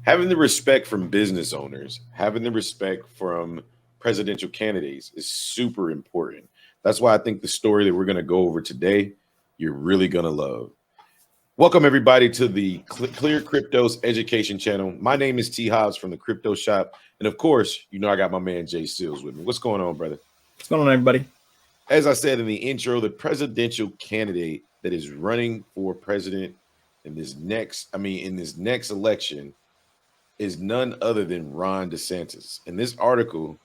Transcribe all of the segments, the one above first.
having the respect from business owners, having the respect from presidential candidates is super important. That's why I think the story that we're going to go over today, you're really going to love. Welcome, everybody, to the Clear Cryptos Education Channel. My name is T. Hobbs from the Crypto Shop. And of course, you know, I got my man Jay Seals with me. What's going on, brother? What's going on, everybody? As I said in the intro, the presidential candidate that is running for president in this next election is none other than Ron DeSantis. In this article,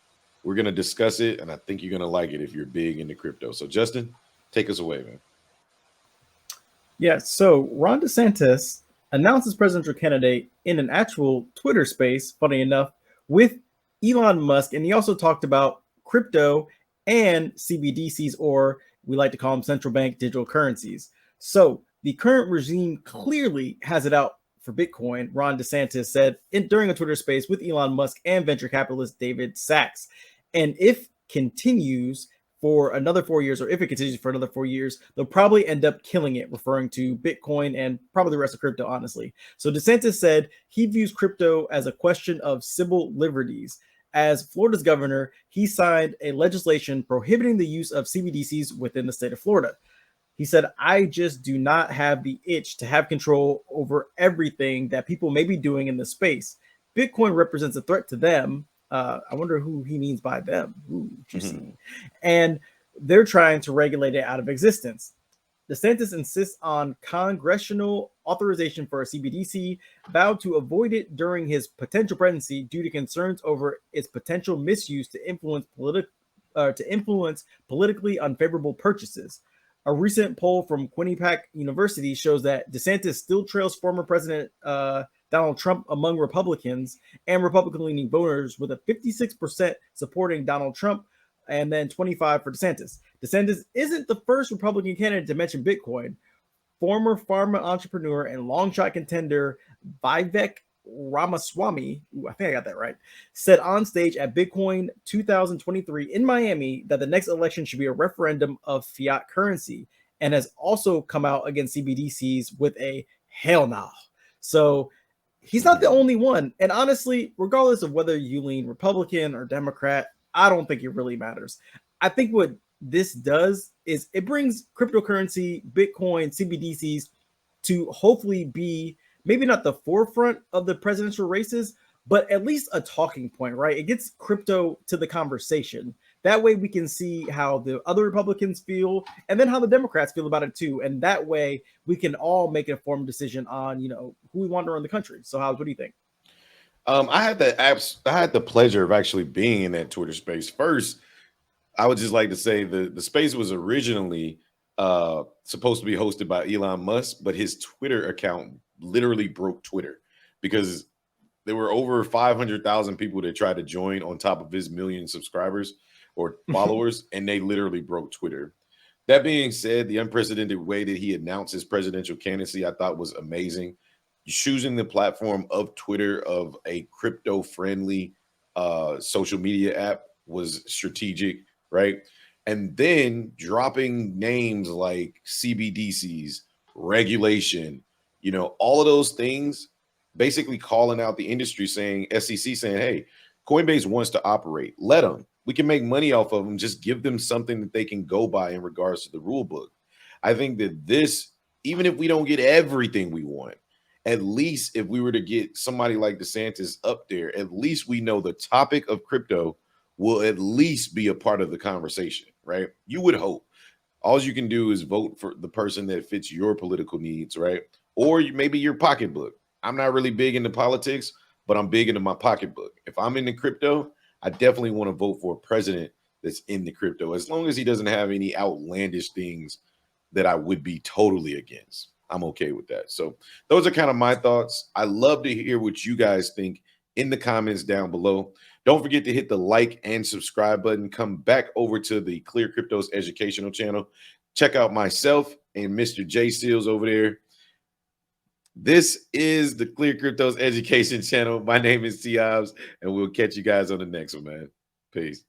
we're going to discuss it, and I think you're going to like it if you're big into crypto. So, Justin, take us away, man. Yeah, so Ron DeSantis announced his presidential candidate in an actual Twitter space, funny enough, with Elon Musk. And he also talked about crypto and CBDCs, or we like to call them central bank digital currencies. So the current regime clearly has it out for Bitcoin, Ron DeSantis said during a Twitter space with Elon Musk and venture capitalist David Sachs. And if continues for another 4 years, or if it continues for another 4 years, they'll probably end up killing it, referring to Bitcoin and probably the rest of crypto, honestly. So DeSantis said he views crypto as a question of civil liberties. As Florida's governor, he signed a legislation prohibiting the use of CBDCs within the state of Florida. He said, I just do not have the itch to have control over everything that people may be doing in this space. Bitcoin represents a threat to them. I wonder who he means by them. Ooh, juicy. And they're trying to regulate it out of existence. DeSantis insists on congressional authorization for a CBDC, vowed to avoid it during his potential presidency due to concerns over its potential misuse to influence politically unfavorable purchases. A recent poll from Quinnipiac University shows that DeSantis still trails former President Donald Trump among Republicans and Republican-leaning voters, with a 56% supporting Donald Trump and then 25% for DeSantis. DeSantis isn't the first Republican candidate to mention Bitcoin. Former pharma entrepreneur and long shot contender Vivek Ramaswamy, I think I got that right, said on stage at Bitcoin 2023 in Miami that the next election should be a referendum of fiat currency, and has also come out against CBDCs with a hell no. So he's not the only one. And honestly, regardless of whether you lean Republican or Democrat, I don't think it really matters. I think what this does is it brings cryptocurrency, Bitcoin, CBDCs to hopefully be maybe not the forefront of the presidential races, but at least a talking point, right? It gets crypto to the conversation. That way we can see how the other Republicans feel and then how the Democrats feel about it too. And that way we can all make an informed decision on, who we want to run the country. So what do you think? I had the pleasure of actually being in that Twitter space. First, I would just like to say the space was originally supposed to be hosted by Elon Musk, but his Twitter account literally broke Twitter because there were over 500,000 people that tried to join on top of his million subscribers or followers, and they literally broke Twitter. That being said, the unprecedented way that he announced his presidential candidacy, I thought was amazing. Choosing the platform of Twitter, of a crypto-friendly social media app, was strategic, right? And then dropping names like CBDCs, regulation, all of those things, basically calling out the industry, saying, SEC saying, hey, Coinbase wants to operate. Let them. We can make money off of them. Just give them something that they can go by in regards to the rule book. I think that this, even if we don't get everything we want, at least if we were to get somebody like DeSantis up there, at least we know the topic of crypto will at least be a part of the conversation, right? You would hope. All you can do is vote for the person that fits your political needs, right? Or maybe your pocketbook. I'm not really big into politics, but I'm big into my pocketbook. If I'm into crypto, I definitely want to vote for a president that's in the crypto, as long as he doesn't have any outlandish things that I would be totally against. I'm okay with that. So those are kind of my thoughts. I love to hear what you guys think in the comments down below. Don't forget to hit the like and subscribe button. Come back over to the Clear Cryptos educational channel. Check out myself and Mr. J Seals over there. This is the Clear Cryptos education channel. My name is T. Hobbs, and we'll catch you guys on the next one, man. Peace.